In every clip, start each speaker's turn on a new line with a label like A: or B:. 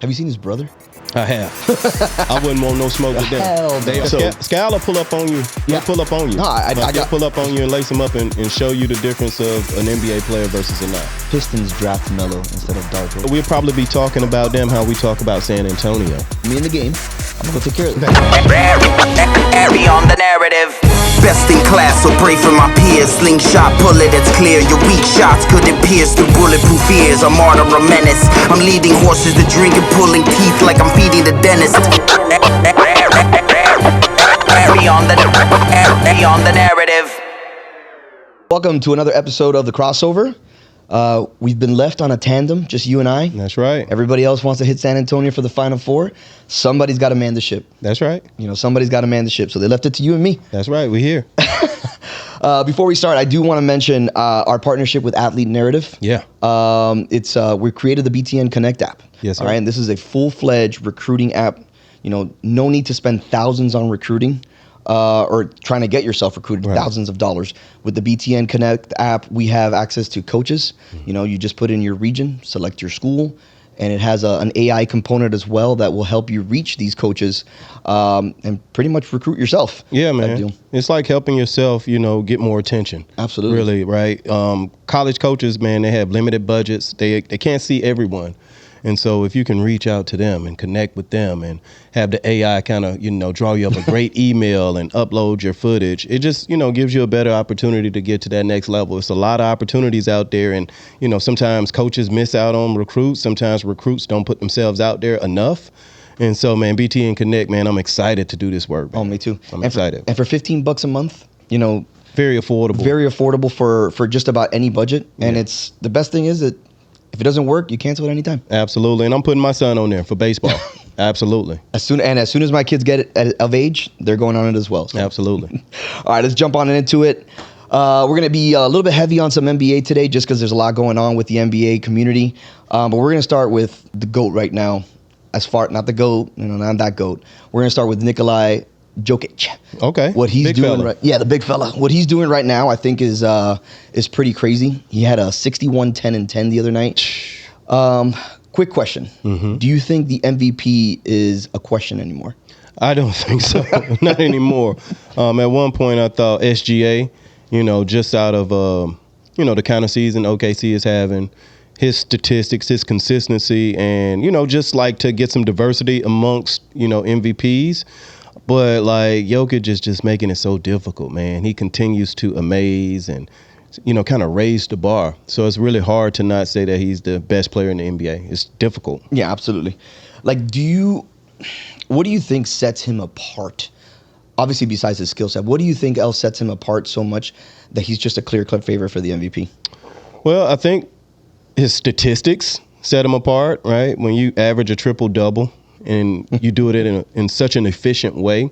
A: Have you seen his brother?
B: I have. I wouldn't want no smoke with them.
A: Hell no.
B: Skyler pull up on you.
A: Yeah.
B: They'll pull up on you.
A: No, I got
B: pull up on you and lace them up and show you the difference of an NBA player versus a not.
A: Pistons draft Melo instead of Darko.
B: We'll probably be talking about them how we talk about San Antonio.
A: Me in the game. I'm going to go take care of it.
C: Carry on the narrative. Best in class, so pray for my peers. Slingshot bullet, it's clear. Your weak shots couldn't pierce through bulletproof ears. A martyr, a menace. I'm leading horses to drink and pulling teeth like I'm feeding the dentist. Carry on the narrative.
A: Welcome to another episode of The Crossover. We've been left on a tandem, just you and I.
B: That's right.
A: Everybody else wants to hit San Antonio for the Final Four. Somebody's got to man the ship.
B: That's right.
A: You know, somebody's got to man the ship. So they left it to you and me.
B: That's right. We're here.
A: Before we start, I do want to mention our partnership with Athlete Narrative.
B: Yeah.
A: We created the BTN Connect app.
B: Yes, sir.
A: All right, and this is a full-fledged recruiting app. You know, no need to spend thousands on recruiting. Or trying to get yourself recruited, right. Thousands of dollars. With the BTN Connect app, we have access to coaches. Mm-hmm. You know, you just put in your region, select your school, and it has an AI component as well that will help you reach these coaches and pretty much recruit yourself.
B: Yeah, man. It's like helping yourself, you know, get more attention.
A: Absolutely.
B: Really, right? College coaches, man, they have limited budgets. They can't see everyone. And so if you can reach out to them and connect with them and have the AI kind of, you know, draw you up a great email and upload your footage, it just, you know, gives you a better opportunity to get to that next level. It's a lot of opportunities out there. And, you know, sometimes coaches miss out on recruits. Sometimes recruits don't put themselves out there enough. And so, man, BT and Connect, man, I'm excited to do this work, man.
A: Oh, me too.
B: I'm excited.
A: And for $15 a month, you know.
B: Very affordable.
A: Very affordable for just about any budget. And it's the best thing is that if it doesn't work, you cancel it anytime.
B: Absolutely. And I'm putting my son on there for baseball. Absolutely.
A: As soon as my kids get it of age, they're going on it as well. So.
B: Absolutely.
A: All right, let's jump on into it. We're going to be a little bit heavy on some NBA today just because there's a lot going on with the NBA community. But we're going to start with the GOAT right now. Not the GOAT, you know, not that GOAT. We're going to start with Nikola Jokic.
B: Okay.
A: What he's
B: big
A: doing
B: fella.
A: right. Yeah, the big fella. What he's doing right now, I think, is pretty crazy. He had a 61-10-10 the other night. Quick question. Mm-hmm. Do you think the MVP is a question anymore?
B: I don't think so. Not anymore. At one point, I thought SGA, you know, just out of, you know, the kind of season OKC is having, his statistics, his consistency, and, you know, just like to get some diversity amongst, you know, MVPs. But, like, Jokic is just making it so difficult, man. He continues to amaze and, you know, kind of raise the bar. So it's really hard to not say that he's the best player in the NBA. It's difficult.
A: Yeah, absolutely. Like, what do you think sets him apart? Obviously, besides his skill set, what do you think else sets him apart so much that he's just a clear-cut favorite for the MVP? Well,
B: I think his statistics set him apart, right? When you average a triple-double and you do it in such an efficient way.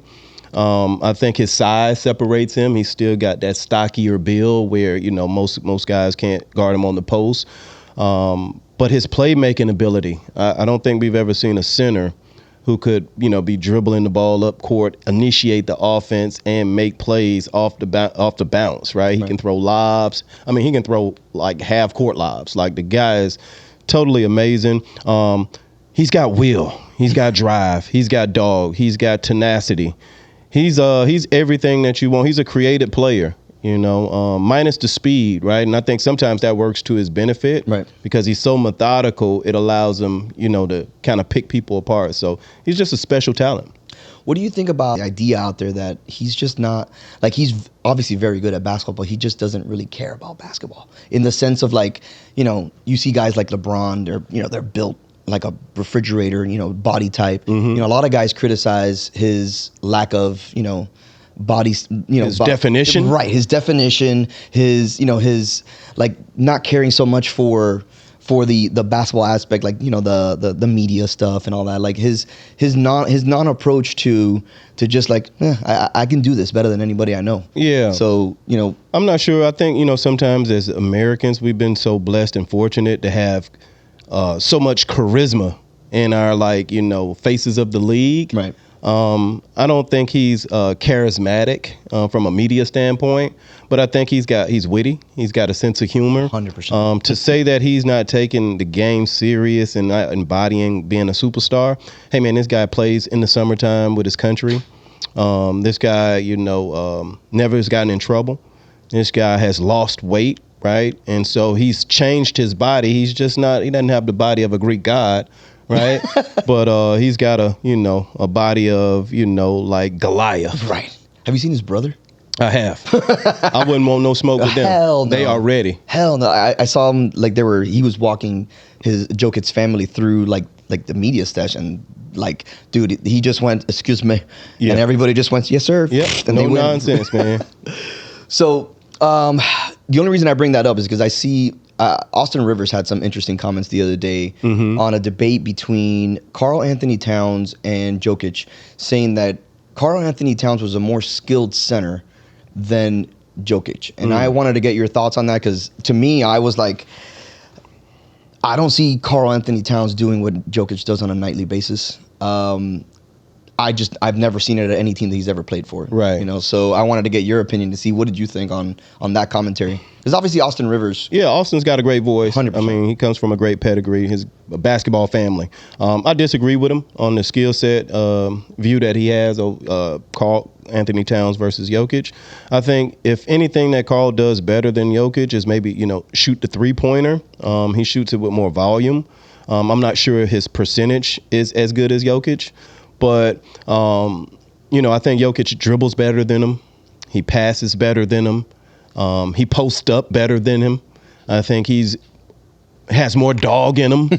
B: I think his size separates him. He's still got that stockier build where, you know, most guys can't guard him on the post. But his playmaking ability, I don't think we've ever seen a center who could, you know, be dribbling the ball up court, initiate the offense, and make plays off the bounce, right? He can throw lobs. I mean, he can throw like half-court lobs. Like, the guy is totally amazing. He's got will. He's got drive. He's got dog. He's got tenacity. He's everything that you want. He's a creative player, you know, minus the speed, right? And I think sometimes that works to his benefit,
A: right? Because
B: he's so methodical, it allows him, you know, to kind of pick people apart. So he's just a special talent.
A: What do you think about the idea out there that he's just not, like, he's obviously very good at basketball, but he just doesn't really care about basketball in the sense of, like, you know, you see guys like LeBron, they're built like a refrigerator, you know, body type. Mm-hmm. You know, a lot of guys criticize his lack of, you know, body, you know,
B: his definition.
A: Right. His definition, his, you know, his, like, not caring so much for the basketball aspect, like, you know, the media stuff and all that. Like his non-approach to just like, I can do this better than anybody I know.
B: Yeah.
A: So, you know,
B: I'm not sure. I think, you know, sometimes as Americans, we've been so blessed and fortunate to have so much charisma in our, like, you know, faces of the league.
A: Right.
B: I don't think he's charismatic from a media standpoint, but I think he's witty. He's got a sense of humor.
A: 100%.
B: To say that he's not taking the game serious and not embodying being a superstar, hey man, this guy plays in the summertime with his country. This guy, never has gotten in trouble. This guy has lost weight, right? And so he's changed his body. He doesn't have the body of a Greek god, right? But he's got a body of, like Goliath.
A: Right. Have you seen his brother?
B: I have. I wouldn't want no smoke with them.
A: Hell no.
B: They are ready.
A: Hell no. I saw him he was walking his Jokic's family through like the media station. Like, dude, he just went, excuse me. Yeah. And everybody just went, yes, sir.
B: Yeah.
A: And
B: no nonsense, man.
A: So the only reason I bring that up is because I see Austin Rivers had some interesting comments the other day on a debate between Karl-Anthony Towns and Jokic, saying that Karl-Anthony Towns was a more skilled center than Jokic. And I wanted to get your thoughts on that because to me, I was like, I don't see Karl-Anthony Towns doing what Jokic does on a nightly basis. I've never seen it at any team that he's ever played for.
B: Right.
A: So I wanted to get your opinion to see what did you think on that commentary. Because obviously Austin Rivers.
B: Yeah, Austin's got a great voice.
A: 100%.
B: I mean, he comes from a great pedigree, his basketball family. I disagree with him on the skill set view that he has of Karl-Anthony Towns versus Jokic. I think if anything that Karl does better than Jokic is maybe, shoot the three-pointer. He shoots it with more volume. I'm not sure his percentage is as good as Jokic. But, I think Jokic dribbles better than him. He passes better than him. He posts up better than him. I think has more dog in him,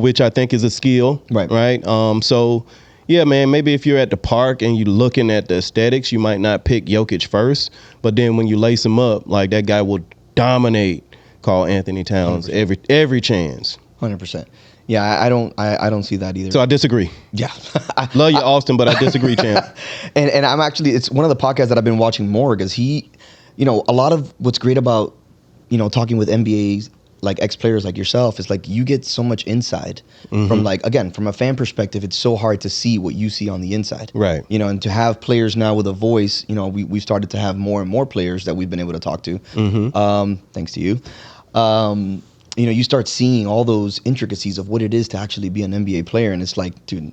B: which I think is a skill. Right. So, yeah, man, maybe if you're at the park and you're looking at the aesthetics, you might not pick Jokic first. But then when you lace him up, like that guy will dominate Karl-Anthony Towns 100%. every chance.
A: 100%. Yeah, I don't see that either.
B: So I disagree.
A: Yeah.
B: Love you, Austin, but I disagree, champ.
A: And I'm actually, it's one of the podcasts that I've been watching more because he, a lot of what's great about, talking with NBA's like ex-players like yourself is like you get so much insight from from a fan perspective, it's so hard to see what you see on the inside.
B: Right.
A: And to have players now with a voice, we've started to have more and more players that we've been able to talk to. Thanks to you. You start seeing all those intricacies of what it is to actually be an NBA player. And it's like, dude,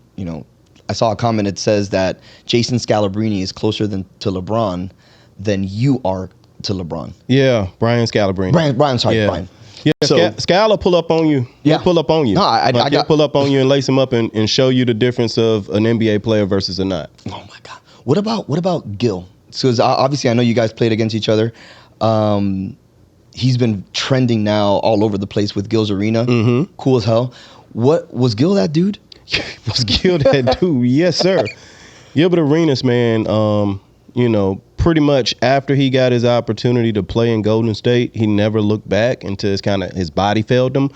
A: I saw a comment that says that Jason Scalabrine is closer to LeBron than you are to LeBron.
B: Yeah, Brian Scalabrine.
A: Brian, sorry, Brian.
B: Yeah, so, Skyler pull up on you. Yeah. He'll pull up on you.
A: No, I got
B: pull up on you and lace him up and show you the difference of an NBA player versus a not.
A: Oh my God. What about Gil? Because obviously I know you guys played against each other. He's been trending now all over the place with Gil's Arena. Cool as hell. What was Gil that dude?
B: Was Gil that dude? Yes, sir. Gilbert Arenas, man. Pretty much after he got his opportunity to play in Golden State, he never looked back until his body failed him.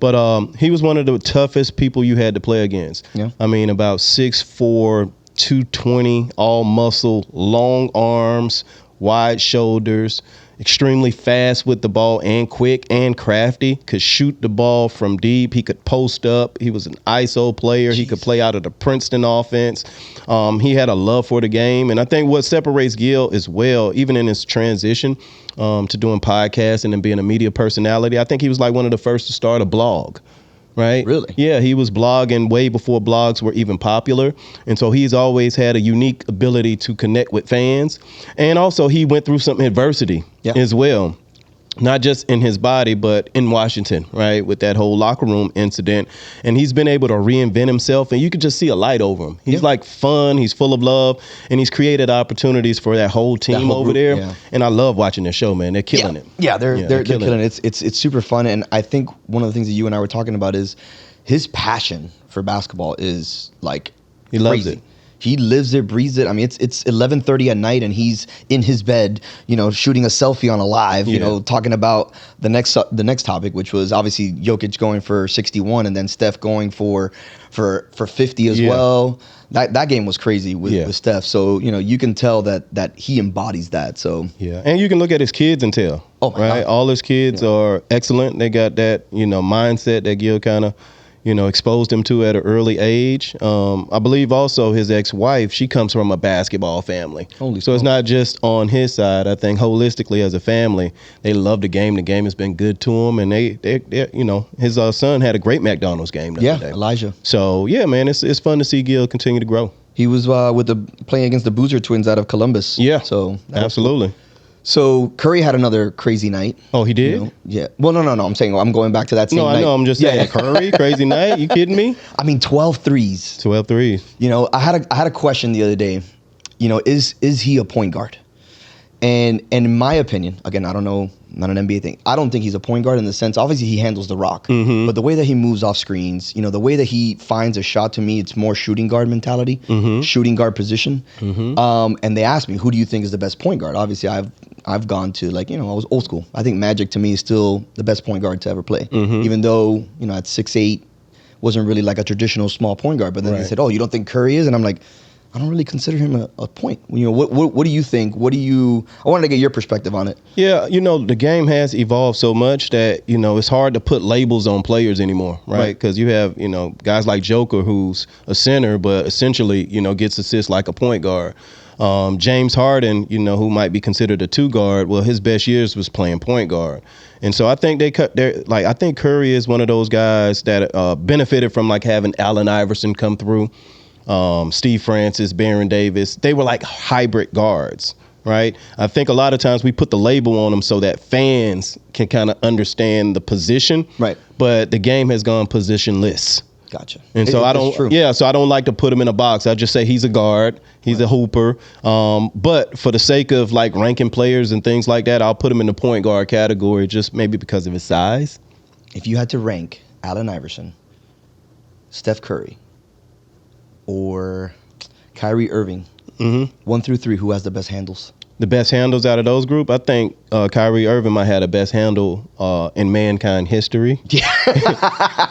B: But he was one of the toughest people you had to play against.
A: Yeah.
B: I mean, about 6'4", 220, all muscle, long arms, wide shoulders. Extremely fast with the ball and quick and crafty. Could shoot the ball from deep. He could post up. He was an ISO player. He could play out of the Princeton offense. He had a love for the game. And I think what separates Gil as well, even in his transition to doing podcasts and then being a media personality, I think he was like one of the first to start a blog. Right?
A: Really?
B: Yeah, he was blogging way before blogs were even popular. And so he's always had a unique ability to connect with fans. And also he went through some adversity as well. Not just in his body, but in Washington, right, with that whole locker room incident. And he's been able to reinvent himself, and you could just see a light over him. He's like fun, he's full of love, and he's created opportunities for that whole team over there. Yeah. And I love watching their show, man. They're killing it.
A: Yeah, they're killing it. It's super fun, and I think one of the things that you and I were talking about is his passion for basketball is like
B: he loves it.
A: He lives it, breathes it. I mean, it's 11:30 at night, and he's in his bed, shooting a selfie on a live, talking about the next topic, which was obviously Jokic going for 61, and then Steph going for 50 as well. That game was crazy with Steph. So you can tell that he embodies that. So
B: and you can look at his kids and tell. Oh my God. All his kids are excellent. They got that mindset that Gil kind of exposed him to at an early age. I believe also his ex-wife, she comes from a basketball family. So it's not just on his side. I think holistically as a family, they love the game. The game has been good to them, and they his son had a great McDonald's game the other day.
A: Elijah.
B: So yeah, man, it's fun to see Gil continue to grow.
A: He was playing against the Boozer twins out of Columbus.
B: Yeah,
A: so
B: absolutely.
A: Cool. So Curry had another crazy night.
B: Oh, he did?
A: Yeah. Well, no. I'm saying I'm going back to that same night.
B: No, I know. I'm just saying Curry, crazy night. You kidding me?
A: I mean, 12 threes.
B: 12 threes.
A: I had a question the other day. Is he a point guard? And in my opinion, again, I don't know, not an NBA thing. I don't think he's a point guard in the sense, obviously he handles the rock, but the way that he moves off screens, the way that he finds a shot, to me, it's more shooting guard mentality, shooting guard position. And they asked me, who do you think is the best point guard? Obviously, I've gone to I was old school. I think Magic to me is still the best point guard to ever play, even though at 6'8", wasn't really like a traditional small point guard. But then they said, oh, you don't think Curry is? And I'm like, I don't really consider him a point. What do you think? I wanted to get your perspective on it.
B: Yeah, the game has evolved so much that, it's hard to put labels on players anymore, right? Because you have, guys like Joker, who's a center, but essentially, gets assists like a point guard. James Harden, who might be considered a two guard, well, his best years was playing point guard. And so I think I think Curry is one of those guys that benefited from having Allen Iverson come through. Steve Francis, Baron Davis, they were like hybrid guards, right? I think a lot of times we put the label on them so that fans can kind of understand the position, right? But the game has gone positionless.
A: Gotcha.
B: And so I don't like to put him in a box. I just say he's a guard, he's a hooper. But for the sake of ranking players and things like that, I'll put him in the point guard category just maybe because of his size.
A: If you had to rank Allen Iverson, Steph Curry, or Kyrie Irving, 1 through 3, who has the best handles?
B: The best handles out of those group, I think Kyrie Irving might have the best handle in mankind history. Yeah.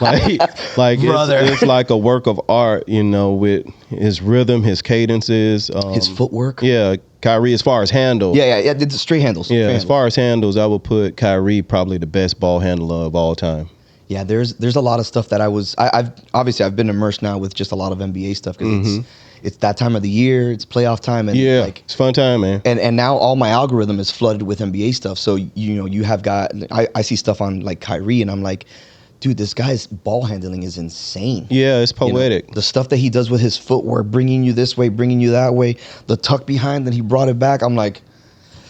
B: It's like a work of art, with his rhythm, his cadences,
A: his footwork.
B: Yeah, Kyrie, as far as handle.
A: Yeah, it's straight handles.
B: Yeah, as far as handles, I would put Kyrie probably the best ball handler of all time.
A: Yeah, there's a lot of stuff that I've been immersed now with just a lot of NBA stuff because it's that time of the year, it's playoff time, and
B: it's fun time, man.
A: And now all my algorithm is flooded with NBA stuff. So you have I see stuff on Kyrie, and I'm like, dude, this guy's ball handling is insane.
B: Yeah, it's poetic.
A: The stuff that he does with his footwork, bringing you this way, bringing you that way, the tuck behind, then he brought it back. I'm like,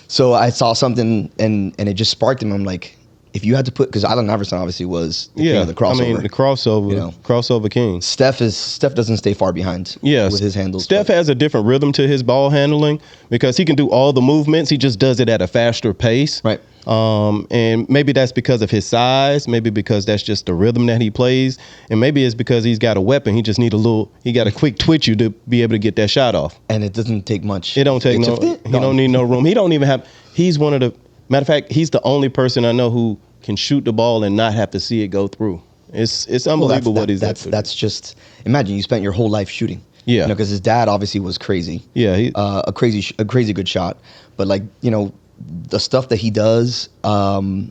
A: so I saw something and it just sparked him. I'm like, if you had to put, because Allen Iverson obviously was the king of the crossover. I mean,
B: the crossover, crossover king.
A: Steph doesn't stay far behind with his handles.
B: Steph has a different rhythm to his ball handling because he can do all the movements. He just does it at a faster pace.
A: Right.
B: And maybe that's because of his size, maybe because that's just the rhythm that he plays, and maybe it's because he's got a weapon. He just need he got a quick twitch you to be able to get that shot off.
A: And it doesn't take much.
B: It don't take he don't need no room. He don't even have, he's one of the, matter of fact, he's the only person I know who can shoot the ball and not have to see it go through. It's unbelievable what he's
A: that's just, imagine you spent your whole life shooting.
B: Yeah.
A: Because his dad obviously was crazy.
B: Yeah.
A: A crazy good shot. But the stuff that he does, to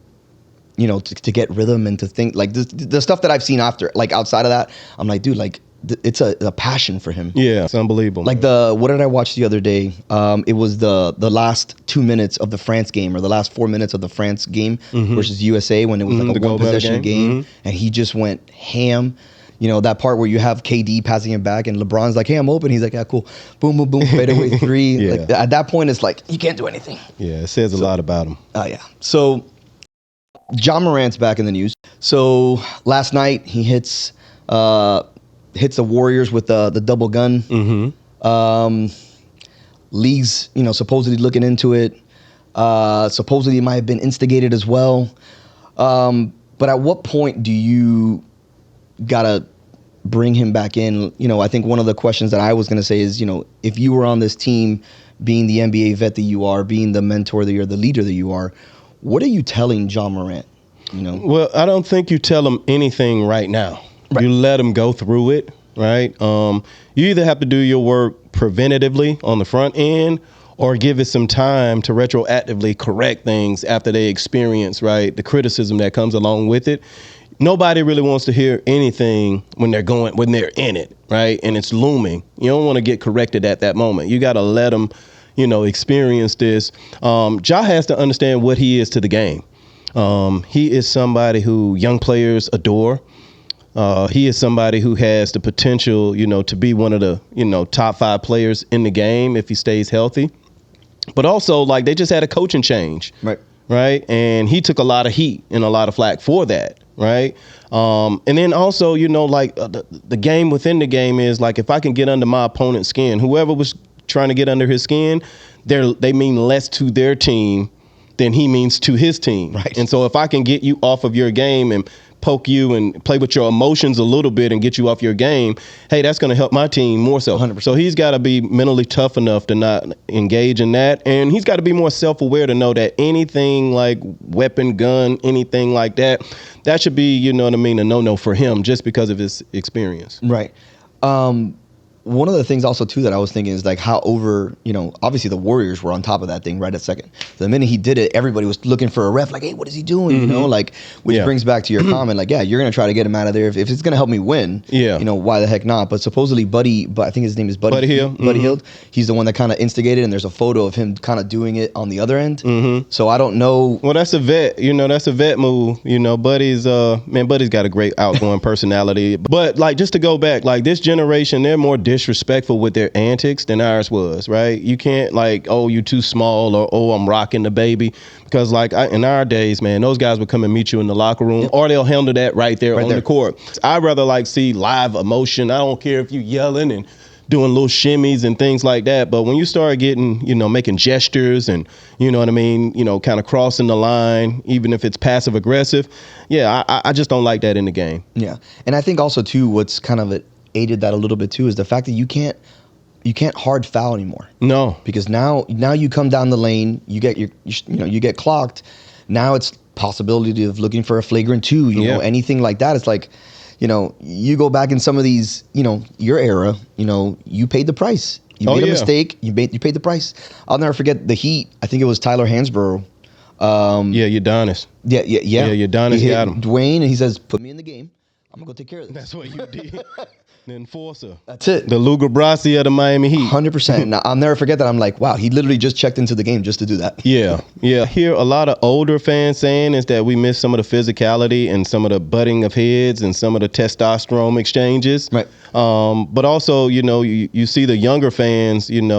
A: get rhythm and to think, the stuff that I've seen after, outside of that, I'm like, dude, it's a passion for him.
B: Yeah, it's unbelievable.
A: What did I watch the other day? It was the last 2 minutes of the France game, or the last 4 minutes of the France game versus USA, when it was a one possession game, and he just went ham. That part where you have KD passing him back and LeBron's like, hey, I'm open. He's like, yeah, cool. Boom, boom, boom, fadeaway three. Yeah. At that point, it's like, you can't do anything.
B: Yeah, it says a lot about him.
A: Oh, yeah. So, Ja Morant's back in the news. So, last night, he hits the Warriors with the double gun. League's, supposedly looking into it. Supposedly, it might have been instigated as well. But at what point do you gotta bring him back in? I think one of the questions that I was going to say is, if you were on this team, being the NBA vet that you are, being the mentor that you're, the leader that you are, what are you telling Ja Morant?
B: Well, I don't think you tell him anything right now. Right. You let him go through it, right? You either have to do your work preventatively on the front end, or give it some time to retroactively correct things after they experience, right, the criticism that comes along with it. nobody really wants to hear anything when they're in it, right? And it's looming. You don't want to get corrected at that moment. You got to let them, experience this. Ja has to understand what he is to the game. He is somebody who young players adore. He is somebody who has the potential, to be one of the, top 5 players in the game if he stays healthy. But also, like, they just had a coaching change. Right. And he took a lot of heat and a lot of flack for that. Right. And then also, the game within the game is like, if I can get under my opponent's skin, whoever was trying to get under his skin, they mean less to their team than he means to his team.
A: Right.
B: And so if I can get you off of your game and poke you and play with your emotions a little bit and get you off your game, hey, that's going to help my team more so.
A: 100%.
B: So he's got to be mentally tough enough to not engage in that. And he's got to be more self-aware to know that anything like weapon, gun, anything like that should be, a no-no for him just because of his experience.
A: Right. One of the things also, too, that I was thinking is like how obviously the Warriors were on top of that thing right at second. The minute he did it, everybody was looking for a ref, like, hey, what is he doing? Which brings back to your comment, like, yeah, you're going to try to get him out of there. If it's going to help me win, why the heck not? But supposedly I think his name is Buddy Hield. Buddy Hield. He's the one that kind of instigated, and there's a photo of him kind of doing it on the other end. So I don't know.
B: Well, that's a vet. That's a vet move. Buddy's got a great outgoing personality. But, like, just to go back, like, this generation, they're more disrespectful with their antics than ours was, right? You can't like, oh, you too small, or oh, I'm rocking the baby, because like in our days, man, those guys would come and meet you in the locker room, or they'll handle that right there on the court. I'd rather like see live emotion. I don't care if you yelling and doing little shimmies and things like that, but when you start getting, making gestures and kind of crossing the line, even if it's passive aggressive, I just don't like that in the game.
A: Yeah, and I think also too, what's kind of aided that a little bit too is the fact that you can't hard foul anymore.
B: No,
A: because now you come down the lane, you get clocked. Now it's possibility of looking for a flagrant 2. Anything like that. It's like, you go back in some of these, your era. You paid the price. You made a mistake. You paid the price. I'll never forget the Heat. I think it was Tyler Hansborough.
B: Udonis.
A: Yeah.
B: Udonis got him.
A: Dwayne, and he says, "Put me in the game. I'm gonna go take care of this."
B: That's what you did. The enforcer.
A: That's it.
B: The Lou Grabassi of the Miami Heat.
A: 100%. Now, I'll never forget that. I'm like, wow, he literally just checked into the game just to do that.
B: Yeah. I hear a lot of older fans saying is that we miss some of the physicality and some of the butting of heads and some of the testosterone exchanges.
A: Right.
B: But also, you see the younger fans, liking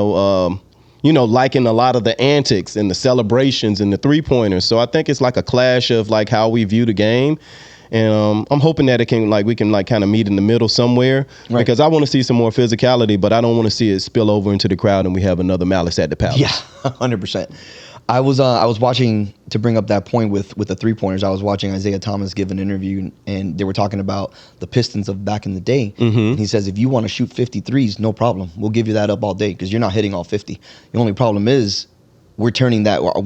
B: a lot of the antics and the celebrations and the 3-pointers. So I think it's like a clash of like how we view the game. And I'm hoping that we can kind of meet in the middle somewhere, right? Because I want to see some more physicality, but I don't want to see it spill over into the crowd and we have another Malice at the Palace.
A: Yeah, 100%. I was watching, to bring up that point with the 3-pointers, I was watching Isaiah Thomas give an interview, and they were talking about the Pistons of back in the day. And he says, if you want to shoot 50 threes, no problem. We'll give you that up all day because you're not hitting all 50. The only problem is we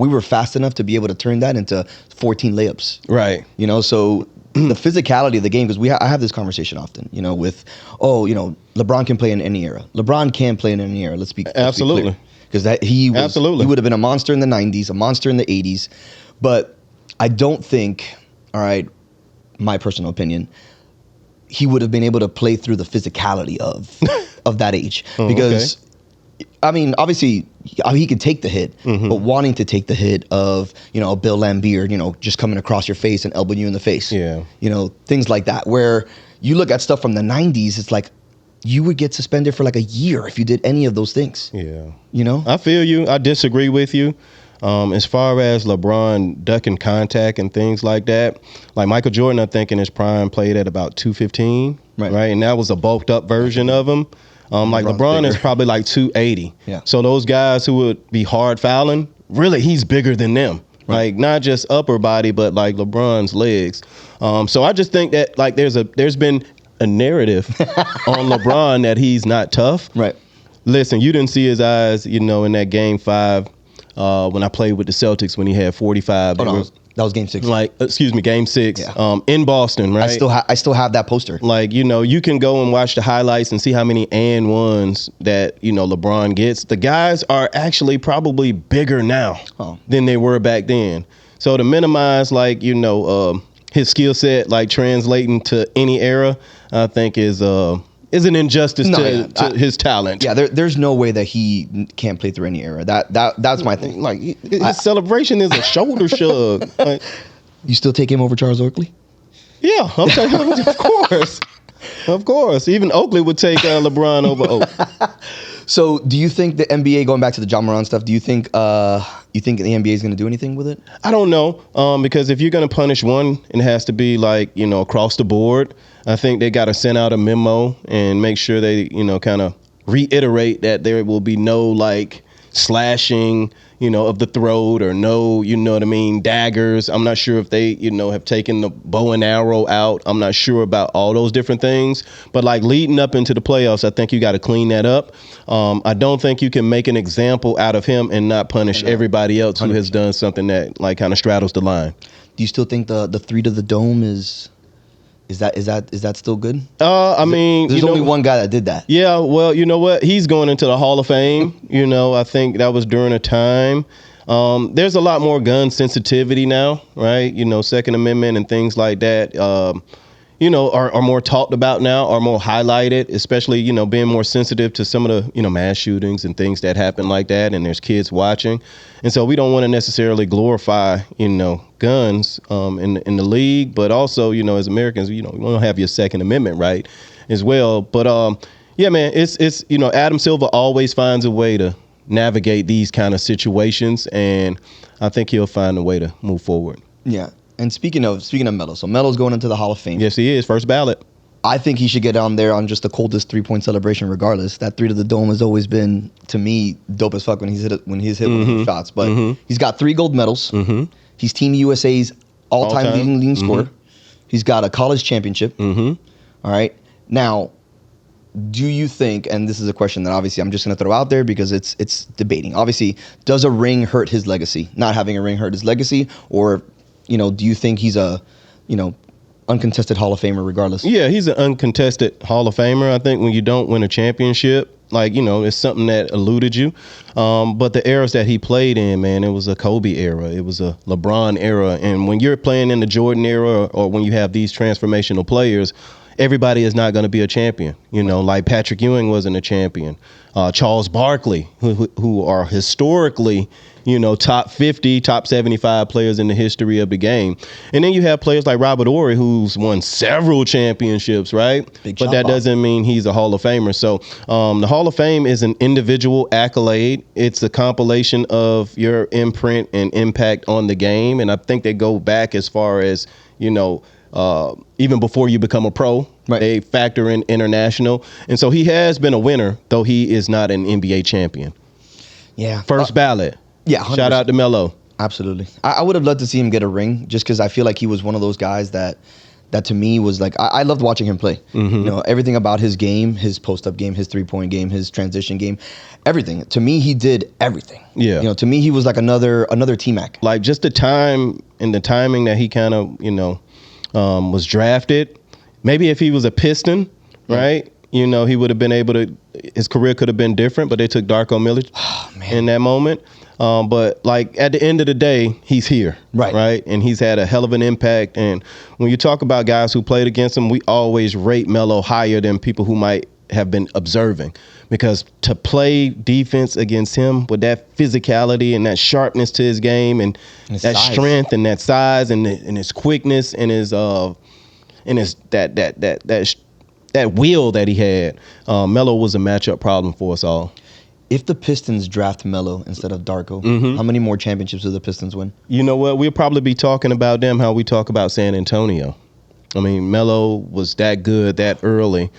A: were fast enough to be able to turn that into 14 layups.
B: Right.
A: So the physicality of the game, because I have this conversation often, with, LeBron can play in any era. LeBron can play in any era. Let's be
B: absolutely,
A: because he would have been a monster in the 90s, a monster in the 80s, but I don't think, all right, my personal opinion, he would have been able to play through the physicality of that age, because. Okay. I mean, obviously, he could take the hit, but wanting to take the hit of, a Bill Laimbeer, just coming across your face and elbowing you in the face.
B: Yeah.
A: Things like that, where you look at stuff from the 90s, it's like you would get suspended for like a year if you did any of those things.
B: Yeah.
A: I
B: feel you. I disagree with you. As far as LeBron ducking contact and things like that, like Michael Jordan, I think in his prime played at about 215, right? And that was a bulked up version of him. Like LeBron is probably like 280. Yeah. So those guys who would be hard fouling, really, he's bigger than them. Right. Like not just upper body, but like LeBron's legs. So I just think that like there's been a narrative on LeBron that he's not tough.
A: Right.
B: Listen, you didn't see his eyes, in that game 5 when I played with the Celtics when he had 45.
A: That was game 6.
B: Game 6 in Boston, right?
A: I still have that poster.
B: Like, you can go and watch the highlights and see how many and ones that, LeBron gets. The guys are actually probably bigger now than they were back then. So to minimize, his skill set like translating to any era, I think is an injustice to his talent.
A: Yeah, there's no way that he can't play through any era. That's my thing.
B: Like his celebration is a shoulder shrug. Like,
A: you still take him over Charles Oakley?
B: Yeah, I'm taking him, of course. Of course. Even Oakley would take LeBron over Oak.
A: So do you think the NBA, going back to the Ja Morant stuff, do you think the NBA is going to do anything with it?
B: I don't know, because if you're going to punish one, it has to be like, across the board. I think they got to send out a memo and make sure they, kind of reiterate that there will be no like slashing, of the throat or no, daggers. I'm not sure if they, have taken the bow and arrow out. I'm not sure about all those different things. But like leading up into the playoffs, I think you got to clean that up. I don't think you can make an example out of him and not punish everybody else 100%. Who has done something that like kind of straddles the line.
A: Do you still think the 3 to the dome is that still good?
B: I mean,
A: there's only one guy that did that.
B: Yeah, well, you know what? He's going into the Hall of Fame. I think that was during a time. There's a lot more gun sensitivity now, right? Second Amendment and things like that. Are more talked about now, are more highlighted, especially, being more sensitive to some of the, mass shootings and things that happen like that. And there's kids watching. And so we don't want to necessarily glorify, guns in the league. But also, as Americans, you want to have your Second Amendment right as well. But yeah, man, it's Adam Silver always finds a way to navigate these kind of situations. And I think he'll find a way to move forward.
A: Yeah. And speaking of Melo, so Melo's going into the Hall of Fame.
B: Yes, he is. First ballot.
A: I think he should get on there on just the coldest 3-point celebration regardless. That 3 to the dome has always been, to me, dope as fuck when he's hit one of those shots. But he's got 3 gold medals. He's Team USA's all-time leading scorer. He's got a college championship. All right. Now, do you think, and this is a question that obviously I'm just going to throw out there because it's debating. Obviously, does a ring hurt his legacy? Not having a ring hurt his legacy? Or, do you think he's a, uncontested Hall of Famer regardless?
B: Yeah, he's an uncontested Hall of Famer. I think when you don't win a championship, it's something that eluded you. But the eras that he played in, man, it was a Kobe era. It was a LeBron era. And when you're playing in the Jordan era or when you have these transformational players, everybody is not going to be a champion. Like Patrick Ewing wasn't a champion. Charles Barkley, who are historically, top 50, top 75 players in the history of the game. And then you have players like Robert Horry, who's won several championships, right? But that doesn't mean he's a Hall of Famer. So the Hall of Fame is an individual accolade. It's a compilation of your imprint and impact on the game. And I think they go back as far as, even before you become a pro, right. They factor in international. And so he has been a winner, though he is not an NBA champion.
A: Yeah.
B: First ballot.
A: Yeah. 100%.
B: Shout out to Melo.
A: Absolutely. I would have loved to see him get a ring just because I feel like he was one of those guys that to me was like, I loved watching him play. Everything about his game, his post-up game, his three-point game, his transition game, everything. To me, he did everything.
B: Yeah.
A: To me, he was like another T-Mac.
B: Like just the time and the timing that he kind of, was drafted. Maybe if he was a Piston, right? He would have been able to, his career could have been different, but they took Darko Milicic in that moment. But like at the end of the day, he's here, right? And he's had a hell of an impact. And when you talk about guys who played against him, we always rate Melo higher than people who might have been observing, because to play defense against him with that physicality and that sharpness to his game and that size. Strength and that size and his quickness and his that will that he had, Melo was a matchup problem for us all.
A: If the Pistons draft Melo instead of Darko, how many more championships do the Pistons win? You
B: know what? We'll probably be talking about them how we talk about San Antonio. I mean, Melo was that good that early.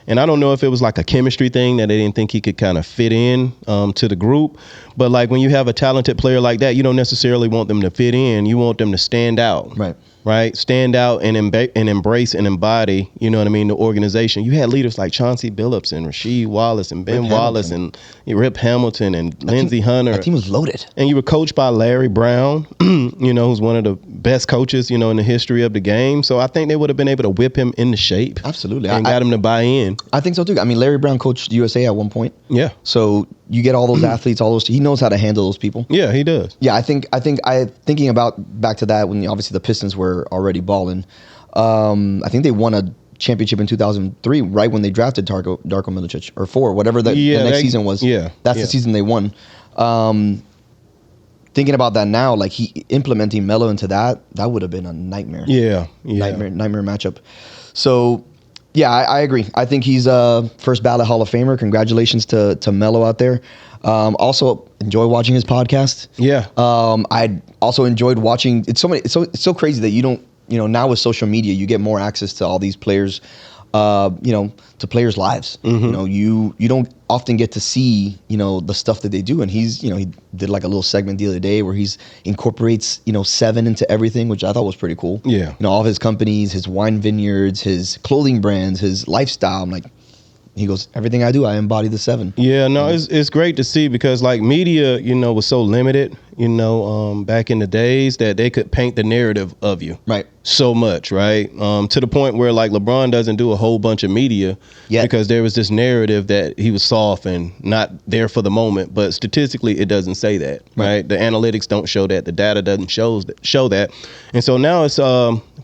B: And I don't know if it was like a chemistry thing that they didn't think he could kind of fit in to the group. But like when you have a talented player like that, you don't necessarily want them to fit in. You want them to stand out. Right? Stand out and embrace and embody, the organization. You had leaders like Chauncey Billups and Rasheed Wallace and Ben Wallace and Rip Hamilton and Lindsey Hunter.
A: That team was loaded.
B: And you were coached by Larry Brown, who's one of the best coaches, in the history of the game. So I think they would have been able to whip him into shape.
A: Absolutely.
B: And got him to buy in.
A: I think so too. I mean, Larry Brown coached USA at one point.
B: Yeah.
A: So you get all those athletes, all those. He knows how to handle those people.
B: Yeah, he does.
A: Yeah, thinking about back to that when obviously the Pistons were already balling. I think they won a championship in 2003, right when they drafted Darko Milicic, or 4, whatever the next season was.
B: Yeah,
A: that's the season they won. Thinking about that now, like he implementing Melo into that would have been a nightmare.
B: Yeah.
A: Nightmare matchup. So, yeah, I agree. I think he's a first ballot Hall of Famer. Congratulations to Melo out there. Also, enjoy watching his podcast.
B: Yeah.
A: I also enjoyed watching. It's so crazy that you don't. Now with social media, you get more access to all these players. To players' lives. You don't often get to see, the stuff that they do. And he did like a little segment the other day where he's incorporates, 7 into everything, which I thought was pretty cool.
B: Yeah.
A: All of his companies, his wine vineyards, his clothing brands, his lifestyle. I'm like, he goes, everything I do, I embody the 7.
B: Yeah, no, it's great to see because like media, was so limited, back in the days that they could paint the narrative of you.
A: Right.
B: So much, right? To the point where like LeBron doesn't do a whole bunch of media because there was this narrative that he was soft and not there for the moment. But statistically, it doesn't say that, right? The analytics don't show that. The data doesn't show that. And so now it's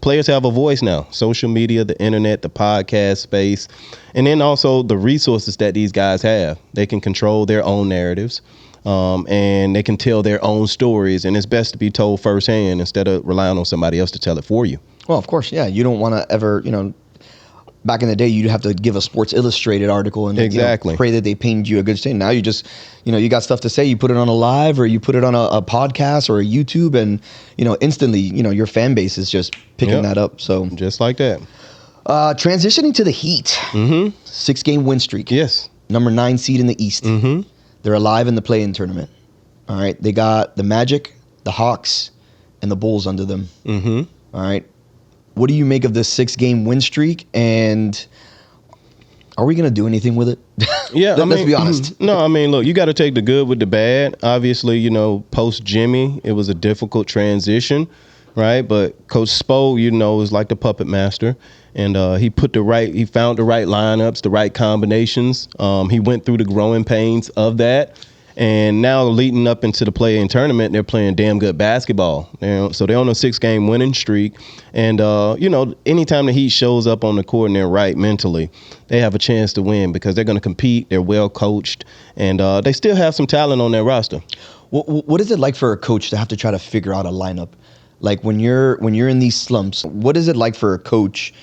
B: players have a voice now. Social media, the internet, the podcast space, and then also the resources that these guys have. They can control their own narratives. And they can tell their own stories, and it's best to be told firsthand instead of relying on somebody else to tell it for you.
A: Well, of course, yeah. You don't want to ever, back in the day, you'd have to give a Sports Illustrated article and
B: exactly
A: pray that they painted you a good stain. Now you just, you got stuff to say, you put it on a live or you put it on a podcast or a YouTube, and instantly, your fan base is just picking that up. So
B: just like that.
A: Transitioning to the Heat, 6-game win streak.
B: Yes,
A: number 9 seed in the East. They're alive in the play-in tournament. All right. They got the Magic, the Hawks, and the Bulls under them. All right. What do you make of this 6-game win streak? And are we going to do anything with it?
B: Yeah.
A: Let's be honest.
B: No, look, you got to take the good with the bad. Obviously, post Jimmy, it was a difficult transition, right? But Coach Spo, is like the puppet master. And he found the right lineups, the right combinations. He went through the growing pains of that. And now leading up into the play-in tournament, they're playing damn good basketball. So they're on a 6-game winning streak. And, anytime the Heat shows up on the court and they're right mentally, they have a chance to win because they're going to compete. They're well coached. And they still have some talent on their roster.
A: What is it like for a coach to have to try to figure out a lineup? Like when you're in these slumps, what is it like for a coach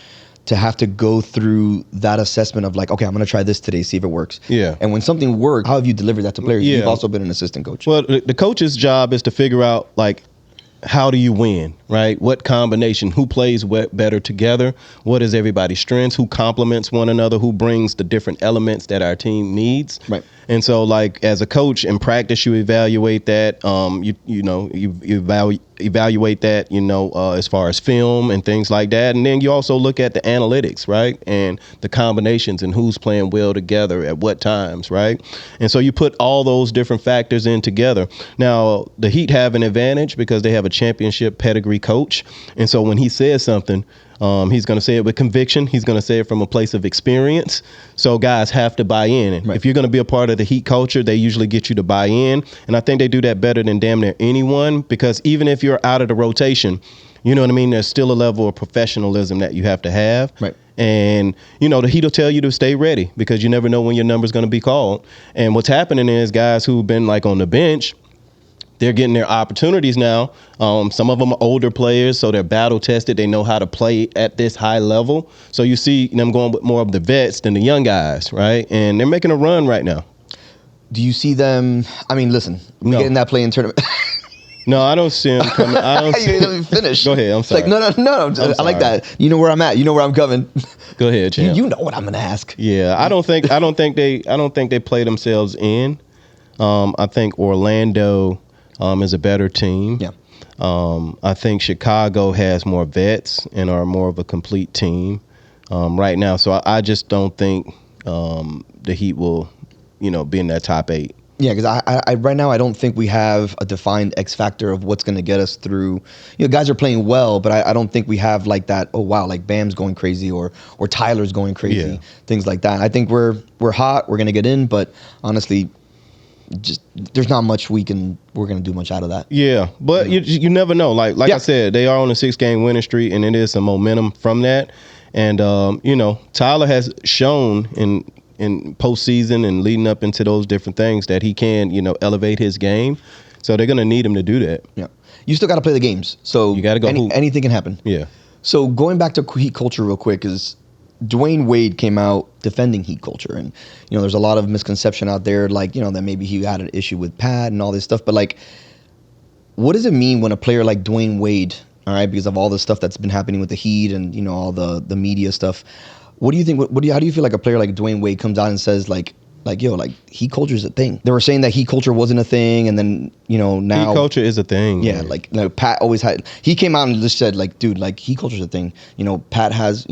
A: to have to go through that assessment of like, okay, I'm going to try this today, see if it works.
B: Yeah.
A: And when something works, how have you delivered that to players?
B: Yeah.
A: You've also been an assistant coach.
B: Well, the coach's job is to figure out, like, how do you win, right? What combination? Who plays better together? What is everybody's strengths? Who complements one another? Who brings the different elements that our team needs?
A: Right.
B: And so, like, as a coach in practice, you evaluate that. You evaluate that, as far as film and things like that. And then you also look at the analytics, right? And the combinations and who's playing well together at what times, right? And so you put all those different factors in together. Now, the Heat have an advantage because they have a championship pedigree coach. And so when he says something, he's going to say it with conviction. He's going to say it from a place of experience. So guys have to buy in.
A: Right.
B: If you're going to be a part of the Heat culture, they usually get you to buy in. And I think they do that better than damn near anyone, because even if you're out of the rotation, you know what I mean? There's still a level of professionalism that you have to have.
A: Right.
B: And, the Heat will tell you to stay ready because you never know when your number's going to be called. And what's happening is guys who've been like on the bench, they're getting their opportunities now. Some of them are older players, so they're battle tested. They know how to play at this high level. So you see them going with more of the vets than the young guys, right? And they're making a run right now.
A: Do you see them? Listen, we get in that play-in tournament.
B: No, I don't see them coming. I don't see.
A: Let me finish.
B: Go ahead. I'm sorry.
A: It's like, no. I like that. You know where I'm at. You know where I'm coming.
B: Go ahead, champ.
A: You know what I'm going to ask.
B: Yeah, I don't think they play themselves in. I think Orlando is a better team.
A: Yeah.
B: I think Chicago has more vets and are more of a complete team right now. So I just don't think the Heat will, be in that top 8.
A: Yeah, because I right now I don't think we have a defined X factor of what's going to get us through. Guys are playing well, but I don't think we have like that. Oh wow, like Bam's going crazy or Tyler's going crazy, things like that. I think we're hot. We're going to get in, but honestly, just there's not much we're gonna do much out of that.
B: Yeah, but you never know. Like I said, they are on a 6-game winning streak, and it is some momentum from that. And Tyler has shown in postseason and leading up into those different things that he can elevate his game. So they're gonna need him to do that.
A: Yeah, you still got to play the games. So
B: you got to go.
A: Anything can happen.
B: Yeah.
A: So going back to Heat culture real quick is Dwayne Wade came out defending Heat culture, and there's a lot of misconception out there, like that maybe he had an issue with Pat and all this stuff. But like, what does it mean when a player like Dwayne Wade, all right, because of all the stuff that's been happening with the Heat and all the media stuff? What do you think? How do you feel like a player like Dwayne Wade comes out and says like Heat culture is a thing? They were saying that Heat culture wasn't a thing, and then now
B: Heat culture is a thing.
A: Yeah, man. Pat always had. He came out and just said like, dude, like Heat culture is a thing. Pat has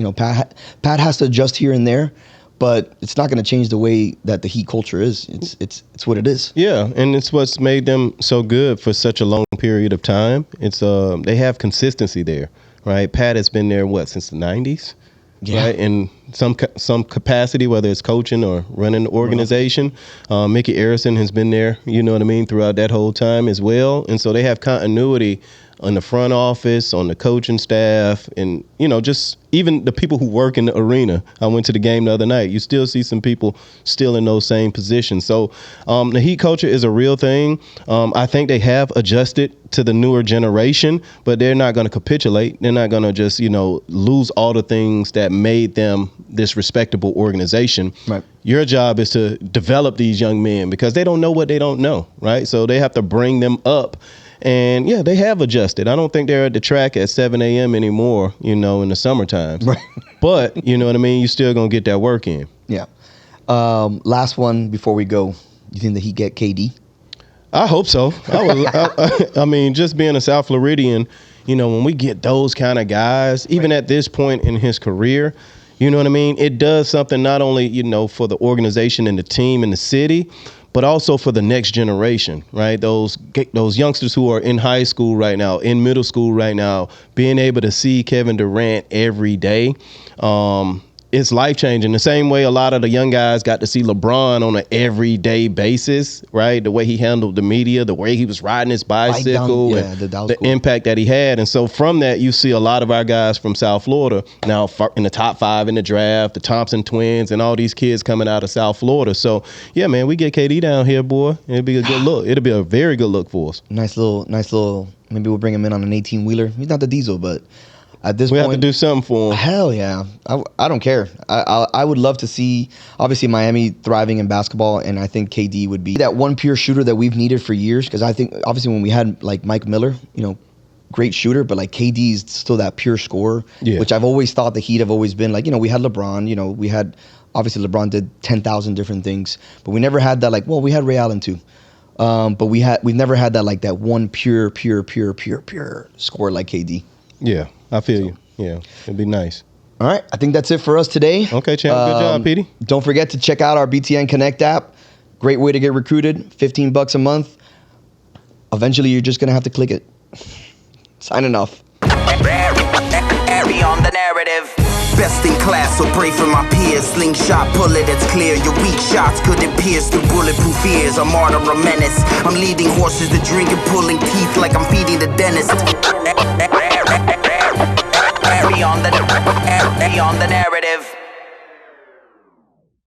A: Pat has to adjust here and there, but it's not going to change the way that the Heat culture is. It's what it is.
B: Yeah, and it's what's made them so good for such a long period of time. It's they have consistency there, right? Pat has been there since the 90s. Yeah. Right, in some capacity, whether it's coaching or running the organization. Mickey Iverson has been there, throughout that whole time as well. And so they have continuity on the front office, on the coaching staff, and just even the people who work in the arena. I went to the game the other night. You still see some people still in those same positions. So the Heat culture is a real thing. I think they have adjusted to the newer generation, but they're not going to capitulate. They're not going to just lose all the things that made them this respectable organization.
A: Right.
B: Your job is to develop these young men because they don't know what they don't know, right? So they have to bring them up. And yeah, they have adjusted. I don't think they're at the track at 7 a.m. anymore, in the summertime.
A: Right.
B: But you know what I mean? You're still going to get that work in.
A: Yeah. Last one before we go. You think that he get KD?
B: I hope so. I mean, just being a South Floridian, when we get those kind of guys, even at this point in his career, you know what I mean? It does something not only, for the organization and the team and the city, but also for the next generation, right? Those youngsters who are in high school right now, in middle school right now, being able to see Kevin Durant every day, it's life-changing. The same way a lot of the young guys got to see LeBron on an everyday basis, right? The way he handled the media, the way he was riding his bicycle, and the impact that he had. And so from that, you see a lot of our guys from South Florida now in the top 5 in the draft, the Thompson twins, and all these kids coming out of South Florida. So, yeah, man, we get KD down here, boy. It'll be a good look. It'll be a very good look for us.
A: Nice little, maybe we'll bring him in on an 18-wheeler. He's not the diesel, but at this point,
B: we have to do something for him.
A: Hell yeah. I don't care. I would love to see, obviously, Miami thriving in basketball, and I think KD would be that one pure shooter that we've needed for years, because I think, obviously, when we had, like, Mike Miller, great shooter, but, like, KD is still that pure scorer, which I've always thought the Heat have always been. Like, we had LeBron, we had, obviously, LeBron did 10,000 different things, but we never had that, like, well, we had Ray Allen, too. But we've never had that, like, that one pure scorer like KD.
B: Yeah. I feel you. Yeah, it'd be nice.
A: All right, I think that's it for us today.
B: Okay, champ. Good job, Petey.
A: Don't forget to check out our BTN Connect app. Great way to get recruited. $15 a month. Eventually, you're just gonna have to click it. Signing off.
C: Airy on the narrative. Best in class, so pray for my peers. Slingshot, bullet, it's clear. Your weak shots couldn't pierce through bulletproof ears. A martyr, a menace. I'm leading horses to drink and pulling teeth like I'm feeding the dentist. Airy on the narrative.